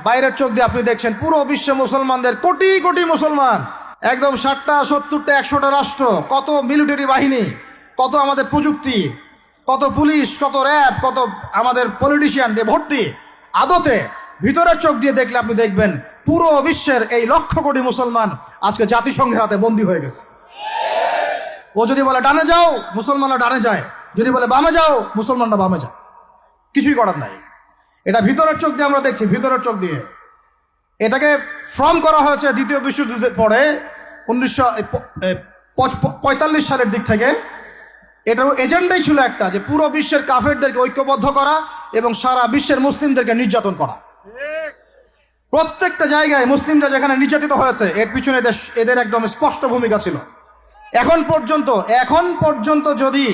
বাইরের চোখ দিয়ে আপনি দেখছেন পুরো বিশ্বে মুসলমানদের কোটি কোটি মুসলমান, একদম 60টা 70টা 100টা রাষ্ট্র, কত মিলিটারি বাহিনী, কত আমাদের প্রযুক্তি, কত পুলিশ, কত র্যাব, কত আমাদের পলিটিশিয়ান দিয়ে ভর্তি। আদতে ভিতরের চোখ দিয়ে দেখলে আপনি দেখবেন পুরো বিশ্বের এই লক্ষ কোটি মুসলমান আজকে জাতিসংঘের হাতে বন্দী হয়ে গেছে। ও যদি বলে ডানে যাও, মুসলমানরা ডানে যায়, যদি বলে বামে যাও, মুসলমানরা বামে যায়, কিছুই করার নাই। এটা ভিতরের চোখ দিয়ে আমরা দেখছি, ভিতরের চোখ দিয়ে। এটাকে ফর্ম করা হয়েছে দ্বিতীয় বিশ্বযুদ্ধের পরে 1945 সালের দিক থেকে। এটার এজেন্ডাই ছিল একটা, যে পুরো বিশ্বের কাফেরদেরকে ঐক্যবদ্ধ করা এবং সারা বিশ্বের মুসলিমদেরকে নির্যাতন করা। প্রত্যেকটা জায়গায় মুসলিমরা যেখানে নির্যাতিত হয়েছে এর পিছনে এদের একদম স্পষ্ট ভূমিকা ছিল। এখন পর্যন্ত যদি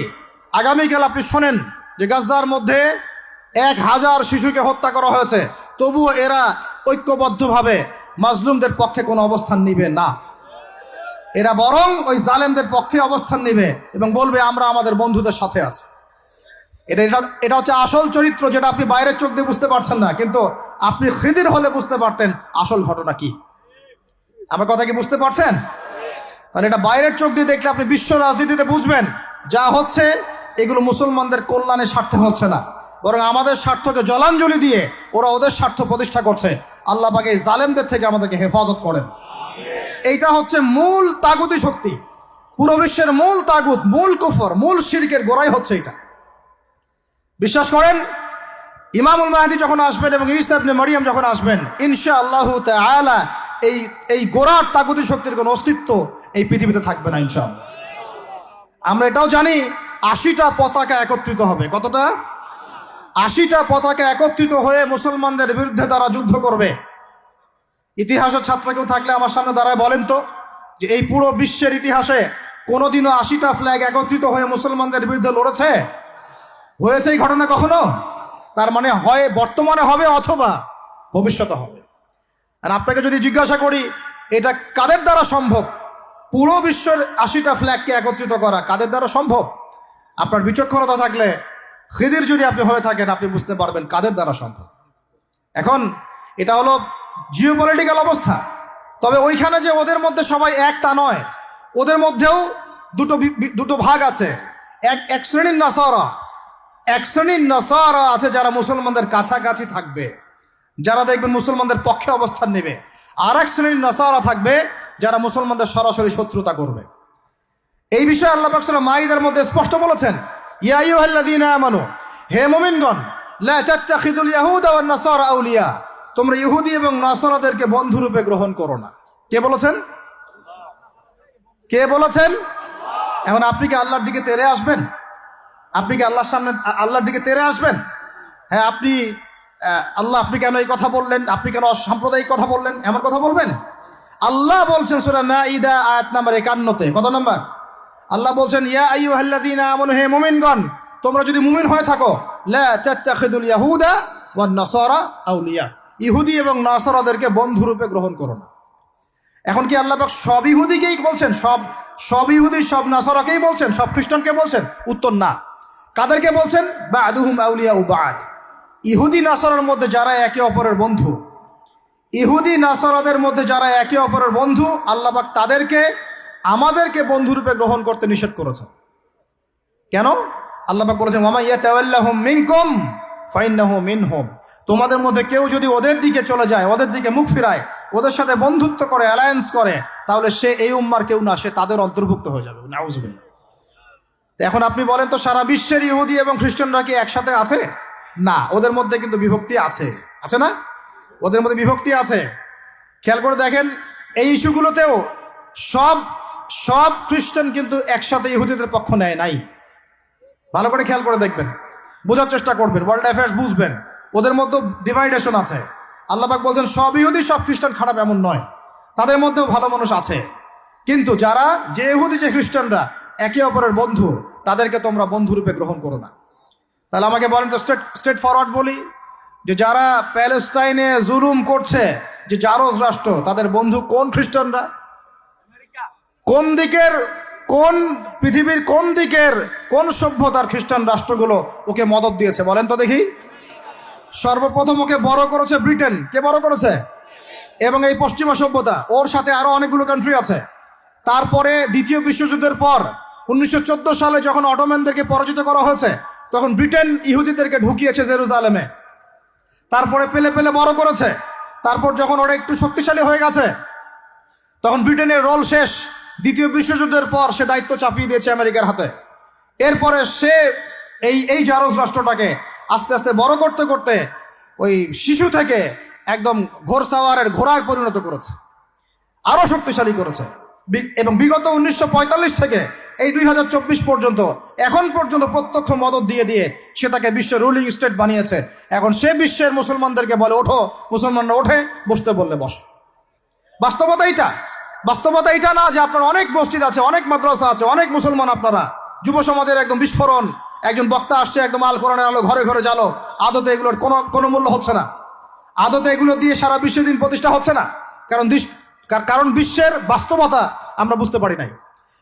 আগামীকাল আপনি শোনেন যে গাজার মধ্যে 1000 শিশুকে হত্যা করা হয়েছে, তবুও এরা ঐক্যবদ্ধভাবে মাজলুমদের পক্ষে কোনো অবস্থান নিবে না। এরা বরং ওই জালেমদের পক্ষে অবস্থান নিবে এবং বলবে আমরা আমাদের বন্ধুদের সাথে আছি। এটা হচ্ছে আসল চরিত্র, যেটা আপনি বাইরের চোখ দিয়ে বুঝতে পারছেন না, কিন্তু আপনি খিদির হলে বুঝতে পারতেন আসল ঘটনা কি। আমার কথা কি বুঝতে পারছেন? তাহলে এটা বাইরের চোখ দিয়ে দেখলে আপনি বিশ্ব রাজনীতিতে বুঝবেন যা হচ্ছে এগুলো মুসলমানদের কল্যাণের স্বার্থে হচ্ছে না, বরং আমাদের স্বার্থকে জলাঞ্জলি দিয়ে ওরা ওদের স্বার্থ প্রতিষ্ঠা করছে। আল্লাহ পাক এই জালেমদের থেকে আমাদেরকে হেফাজত করেন। এইটা হচ্ছে মূল তাগুতি শক্তি, পুরো বিশ্বের মূল তাগুত, মূল কুফর, মূল শিরকের গোড়াই হচ্ছে এটা। বিশ্বাস করেন ইমামুল মাহদী যখন আসবেন এবং ঈসা ইবনে মারইয়াম যখন আসবেন, ইনশাআল্লাহু তাআলা এই গোড়ার তাগুতি শক্তির কোনো অস্তিত্ব এই পৃথিবীতে থাকবে না ইনশাআল্লাহ। আমরা এটাও জানি 80টা পতাকা একত্রিত হবে। কতটা? 80টা পতাকা একত্রিত হয়ে মুসলমানদের বিরুদ্ধে তারা যুদ্ধ করবে। ইতিহাসের ছাত্র কেউ থাকলে আমার সামনে দাঁড়ায় বলেন তো, যে এই পুরো বিশ্বের ইতিহাসে কোনোদিনও 80টা ফ্ল্যাগ একত্রিত হয়ে মুসলমানদের বিরুদ্ধে লড়েছে? হয়েছে এই ঘটনা কখনো? তার মানে হয় বর্তমানে হবে অথবা ভবিষ্যতে হবে। আর আপনাকে যদি জিজ্ঞাসা করি এটা কাদের দ্বারা সম্ভব, পুরো বিশ্বের 80টা ফ্ল্যাগকে একত্রিত করা কাদের দ্বারা সম্ভব? আপনার বিচক্ষণতা থাকলে, খিদির যদি আপনি হয়ে থাকেন, আপনি বুঝতে পারবেন কাদের দ্বারা সম্ভব। এখন এটা হলো জিওপলিটিক্যাল অবস্থা। তবে ওইখানে যে ওদের মধ্যে সবাই এক তা নয়, ওদের মধ্যেও দুটো ভাগ আছে। এক শ্রেণীর নাসারা আছে যারা মুসলমানদের কাছাকাছি থাকবে, যারা দেখবেন মুসলমানদের পক্ষে অবস্থান নেবে। আর এক শ্রেণীর নাসারা থাকবে যারা মুসলমানদের সরাসরি শত্রুতা করবে। এই বিষয়ে আল্লাহ পাক সূরা মাইদার মধ্যে স্পষ্ট বলেছেন, ইয়া আইয়ুহাল্লাযীনা আমানু, হে মুমিনগণ, লা তাত্তাখিযুল ইয়াহুদা ওয়ান নাসারা আউলিয়া, তোমরা ইহুদি এবং নাসারাদেরকে বন্ধুরূপে গ্রহণ করো না। কে বলেছেন? কে বলেছেন? এখন আপনি কি আল্লাহর দিকে তেরে আসবেন? আপনি কি আল্লাহর সামনে আল্লাহর দিকে তেরে আসবেন? হ্যাঁ, আপনি কেন এই কথা বললেন, আপনি কেন অসাম্প্রদায়িক কথা বললেন, এমন কথা বলবেন? আল্লাহ বলছেন সূরা মাইদা আয়াত নাম্বার 51-তে, কত নাম্বার? আল্লাহ বলছেন, ইয়া আইয়ুহাল্লাযীনা আমানু, হে মুমিনগণ, তোমরা যদি মুমিন হয়ে থাকো, লা তাত্তাখিযুল ইয়াহুদা ওয়ান নাসারা আউলিয়া, ইহুদি এবং নাসারাদেরকে বন্ধুরূপে গ্রহণ করো না। এখন কি আল্লাহ পাক সব ইহুদিকেই বলছেন, সব ইহুদি সব নাসারাকেই বলছেন, সব খ্রিস্টানকে বলছেন? উত্তর না। কাদেরকে বলছেন? বা'দুহুম আউলিয়াউ বা'দ, ইহুদি নাসারার মধ্যে যারা একে অপরের বন্ধু, ইহুদি নাসারাদের মধ্যে যারা একে অপরের বন্ধু, আল্লাহ পাক তাদেরকে আমাদেরকে বন্ধুরূপে গ্রহণ করতে নিষেধ করেছেন। কেন? আল্লাহ পাক বলেছেন, ওয়া মান ইয়াতাওয়াল্লাহুম মিনকুম ফাইন্নাহু মিনহুম, তোমাদের মধ্যে কেউ যদি ওদের দিকে চলে যায়, ওদের দিকে মুখ ফিরায়, ওদের সাথে বন্ধুত্ব করে, অ্যালায়েন্স করে, তাহলে সে এই উম্মার কেউ না, সে তাদের অন্তর্ভুক্ত হয়ে যাবে। নাউযুবিল্লাহ। এখন আপনি বলেন তো, সারা বিশ্বের ইহুদি এবং খ্রিস্টানরা কি একসাথে আছে? না, ওদের মধ্যে কিন্তু বিভক্তি আছে, আছে না? ওদের মধ্যে বিভক্তি আছে। খেয়াল করে দেখেন, এই ইস্যুগুলোতেও সব খ্রিস্টান কিন্তু একসাথে ইহুদিদের পক্ষ নেয় নাই। ভালো করে খেয়াল করে দেখবেন, বোঝার চেষ্টা করবেন, ওয়ার্ল্ড অ্যাফেয়ার্স বুঝবেন। ওদের মধ্যে ডিভাইডেশন আছে। আল্লাহ পাক বলছেন সব ইহুদি সব খ্রিস্টান খারাপ এমন নয়, তাদের মধ্যেও ভালো মানুষ আছে। কিন্তু যে ইহুদি যে খ্রিস্টানরা একে অপরের বন্ধু, তাদেরকে তোমরা বন্ধুরূপে গ্রহণ করো না। তাহলে আমাকে বলেন তো, স্ট্রেট ফরওয়ার্ড বলি, যে যারা প্যালেস্টাইনে জুলুম করছে, যে জারজ রাষ্ট্র, তাদের বন্ধু কোন খ্রিস্টানরা? কোন দিকের, কোন পৃথিবীর কোন দিকের, কোন সভ্যতার খ্রিস্টান রাষ্ট্রগুলো ওকে মদদ দিয়েছে? বলেন তো দেখি। সর্বপ্রথম ওকে বড় করেছে ব্রিটেন। কে বড় করেছে? এবং এই পশ্চিমা সভ্যতা, ওর সাথে আরো অনেকগুলো কান্ট্রি আছে। তারপরে দ্বিতীয় বিশ্বযুদ্ধের পর 1914 সালে যখন অটোম্যানদেরকে পরাজিত করা হয়েছে, তখন ব্রিটেন ইহুদিদেরকে ঢুকিয়েছে জেরুজালেমে। তারপরে পেলে পেলে বড় করেছে। তারপর যখন ওরা একটু শক্তিশালী হয়ে গেছে, তখন ব্রিটেনের রোল শেষ। দ্বিতীয় বিশ্বযুদ্ধের পর সে দায়িত্ব চাপিয়ে দিয়েছে আমেরিকার হাতে। এরপরে সে এই জারজ রাষ্ট্রটাকে আস্তে আস্তে বড় করতে করতে ওই শিশু থেকে একদম ঘোড়সাওয়ারের ঘোড়ায় পরিণত করেছে, আরো শক্তিশালী করেছে। এবং বিগত 1945 থেকে এই 2024 পর্যন্ত, এখন পর্যন্ত প্রত্যক্ষ মদত দিয়ে দিয়ে সে তাকে বিশ্বের রুলিং স্টেট বানিয়েছে। এখন সে বিশ্বের মুসলমানদেরকে বলে ওঠো, মুসলমানরা ওঠে, বসতে বললে বসে। বাস্তবতা এটা না যে আপনার অনেক মসজিদ আছে, অনেক মাদ্রাসা আছে, অনেক মুসলমান, আপনারা যুব সমাজের একদম বিস্ফোরণ, একজন বক্তা আসছে একদম আল কোরআনের আলো ঘরে ঘরে জ্বালো। আদতে এগুলোর কোনো মূল্য হচ্ছে না। আদতে এগুলো দিয়ে সারা বিশ্বের দিন প্রতিষ্ঠা হচ্ছে না। কারণ বিশ্বের বাস্তবতা আমরা বুঝতে পারি নাই।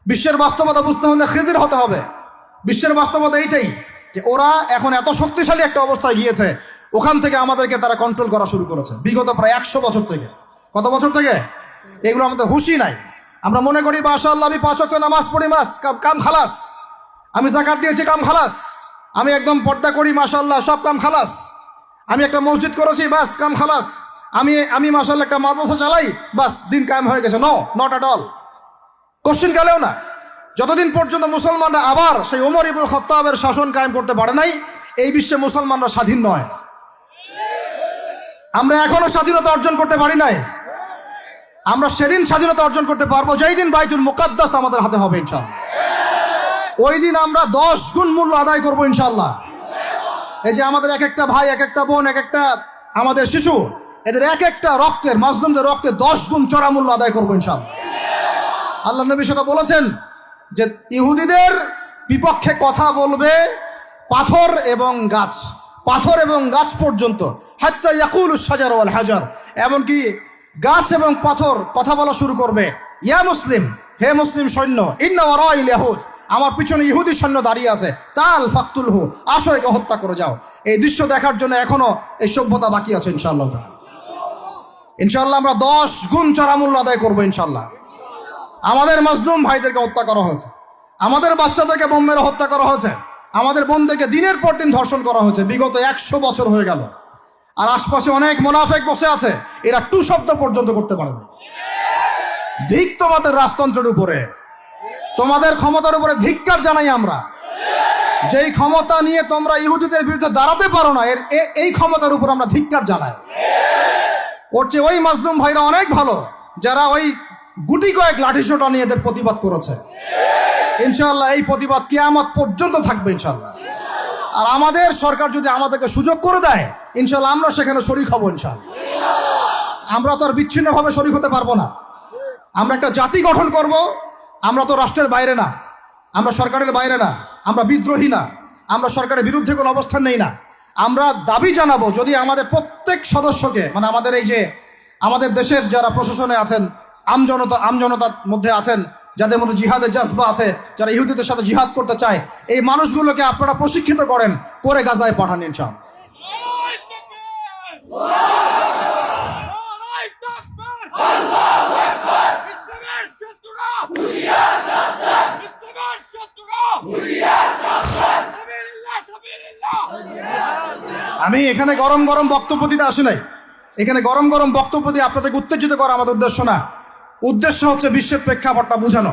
বিশ্বের বাস্তবতা বুঝতে হলে খিজির হতে হবে। বিশ্বের বাস্তবতা এইটাই যে ওরা এখন এত শক্তিশালী একটা অবস্থায় গিয়েছে, ওখান থেকে আমাদেরকে তারা কন্ট্রোল করা শুরু করেছে বিগত প্রায় 100 বছর থেকে। কত বছর থেকে? এগুলো আমাদের হুঁশই নাই। আমরা মনে করি মাশাআল্লাহ আমি 5 ওয়াক্ত নামাজ পড়ি, কাম খালাস, আমি যাকাত দিয়েছি, কাম খালাস, আমি একদম পর্দা করি, মাশাআল্লাহ সব কাম খালাস, আমি একটা মসজিদ করেছি, বাস কাম খালাস, আমি মাশাআল্লাহ একটা মাদ্রাসা চালাই, বাস দিন কায়েম হয়ে গেছে। No, not at all. Question কালেও না। যতদিন পর্যন্ত মুসলমানরা আবার সেই ওমর ইবনুল খাত্তাবের শাসন কায়েম করতে পারে নাই, এই বিশ্বে মুসলমানরা স্বাধীন নয়। আমরা এখনো স্বাধীনতা অর্জন করতে পারি নাই। আমরা সেদিন স্বাধীনতা অর্জন করতে পারবো যেই দিন বাইতুল মুকাদ্দাস আমাদের হাতে হবে ইনশাআল্লাহ। ওই দিন আমরা 10 গুণ মূল্য আদায় করবো ইনশাআল্লাহ। এই যে আমাদের এক একটা ভাই, এক একটা বোন, এক একটা আমাদের শিশু, এদের এক একটা রক্তের, মাজলুমদের রক্তে 10 গুণ চড়া মূল্য আদায় করবো ইনশাআল্লাহ। আল্লাহ নবী সেটা বলেছেন যে ইহুদিদের বিপক্ষে কথা বলবে পাথর এবং গাছ পর্যন্ত, হাত্তা ইয়াকুলুশ শাজার ওয়াল হাজার, এমনকি গাছ এবং পাথর কথা বলা শুরু করবে। ইয়া মুসলিম, হে মুসলিম সৈন্য, ইন্না ওয়ারাইল ইয়াহুদ, আমার পিছনে ইহুদি সৈন্য দাঁড়িয়ে আছে, তাল ফাকতুলহু, আসো একে হত্যা করে যাও। এই দৃশ্য দেখার জন্য এখনো এই সভ্যতা বাকি আছে ইনশাআল্লাহ। ইনশাআল্লাহ আমরা 10 গুণ চড়া মূল্য আদায় করবো ইনশাআল্লাহ। আমাদের মাজলুম ভাইদেরকে হত্যা করা হয়েছে, আমাদের বাচ্চাদেরকে বোম মেরে হত্যা করা হয়েছে, আমাদের বোনদেরকে দিনের পর দিন ধর্ষণ করা হয়েছে। বিগত 100 বছর হয়ে গেল। আর আশপাশে অনেক মুনাফিক বসে আছে, এরা টু শব্দ পর্যন্ত করতে পারে না। ধিক তোমাদের রাজতন্ত্রের উপরে, তোমাদের ক্ষমতার উপরে ধিক্কার জানাই আমরা। যেই ক্ষমতা নিয়ে তোমরা ইহুদিদের বিরুদ্ধে দাঁড়াতে পারো না, এই ক্ষমতার উপর আমরা ধিক্কার জানাই। ওর চেয়ে ওই মাজলুম ভাইরা অনেক ভালো, যারা ওই গুটি কয়েক লাঠিসোঁটা নিয়ে এদের প্রতিবাদ করেছে। ইনশাআল্লাহ এই প্রতিবাদ কিয়ামত পর্যন্ত থাকবে ইনশাআল্লাহ। আর আমাদের সরকার যদি আমাদেরকে সুযোগ করে দেয়, ইনশাআল্লাহ আমরা সেখানে শরীক হব ইনশাআল্লাহ। আমরা তো আর বিচ্ছিন্নভাবে শরীক হতে পারবো না। আমরা একটা জাতি গঠন করব। আমরা তো রাষ্ট্রের বাইরে না, আমরা সরকারের বাইরে না, আমরা বিদ্রোহী না, আমরা সরকারের বিরুদ্ধে কোনো অবস্থান নেই না। আমরা দাবি জানাবো যদি আমাদের প্রত্যেক সদস্যকে, মানে আমাদের এই যে আমাদের দেশের যারা প্রশাসনে আছেন, আমজনতার মধ্যে আছেন, যাদের মধ্যে জিহাদের জাজবা আছে, যারা ইহুদিদের সাথে জিহাদ করতে চায়, এই মানুষগুলোকে আপনারা প্রশিক্ষিত করেন, করে গাজায় পাঠান ইনশাআল্লাহ। আমি এখানে গরম গরম বক্তব্য দিতে আসি নাই। এখানে গরম গরম বক্তব্য দিয়ে আপনাদেরকে উত্তেজিত করা আমাদের উদ্দেশ্য না। উদ্দেশ্য হচ্ছে বিশ্বের প্রেক্ষাপটটা বোঝানো।